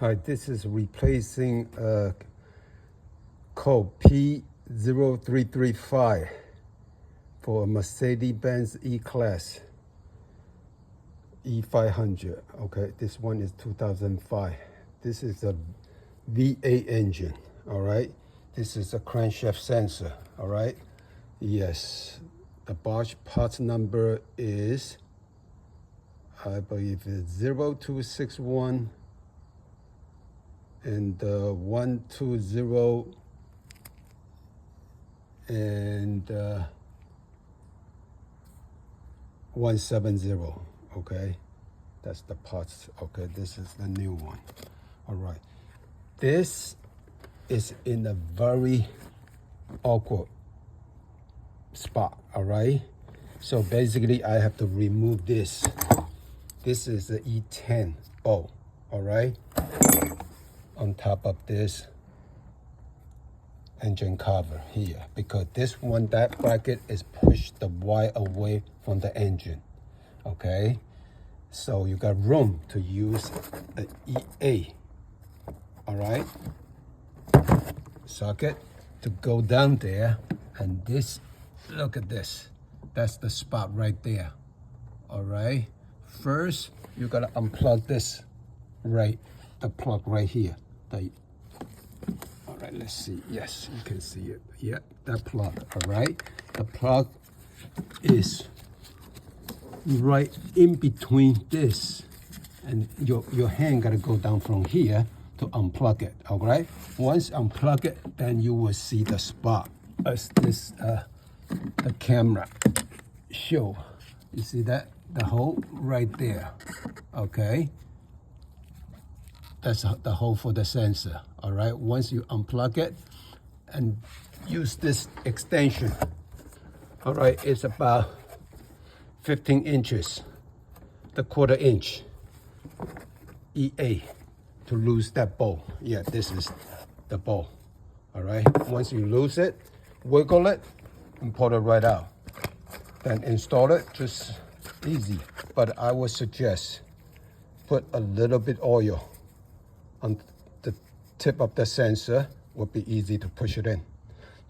Hi, this is replacing code P0335 for a Mercedes-Benz E-Class E500. Okay, this one is 2005. This is a V8 engine, all right? This is a crankshaft sensor, all right? Yes, the Bosch parts number is, I believe it's 0261 and 120 and 170. Okay, that's the parts. Okay, this is the new one. All right, this is in a very awkward spot. All right, so basically I have to remove this. This is the E10 bolt. All right, on top of this engine cover here, because this one, that bracket is pushed the wire away from the engine. Okay, so you got room to use an EA, all right, socket to go down there. And this, look at this, that's the spot right there. All right, first you gotta unplug this, right, the plug right here. All right, let's see. Yes, you can see it. Yeah, that plug. All right, the plug is right in between this, and your hand gotta go down from here to unplug it. All right, once unplug it, then you will see the spot as this the camera show. You see that, the hole right there. Okay, that's the hole for the sensor. All right, once you unplug it and use this extension, all right, it's about 15 inches, the 1/4 inch EA to lose that bolt. Yeah, this is the bolt. All right, once you lose it, wiggle it and pull it right out. Then install it, just easy. But I would suggest put a little bit oil on the tip of the sensor. Would be easy to push it in.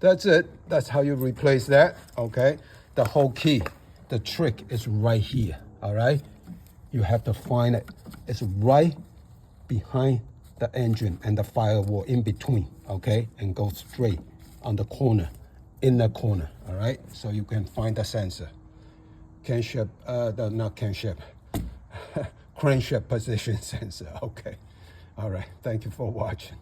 That's it. That's how you replace that. Okay, the whole key, the trick is right here. All right, you have to find it. It's right behind the engine and the firewall, in between. Okay, and go straight on the corner, in the corner. All right, so you can find the sensor. Crankshaft, not crankshaft, crankshaft position sensor. Okay, all right, thank you for watching.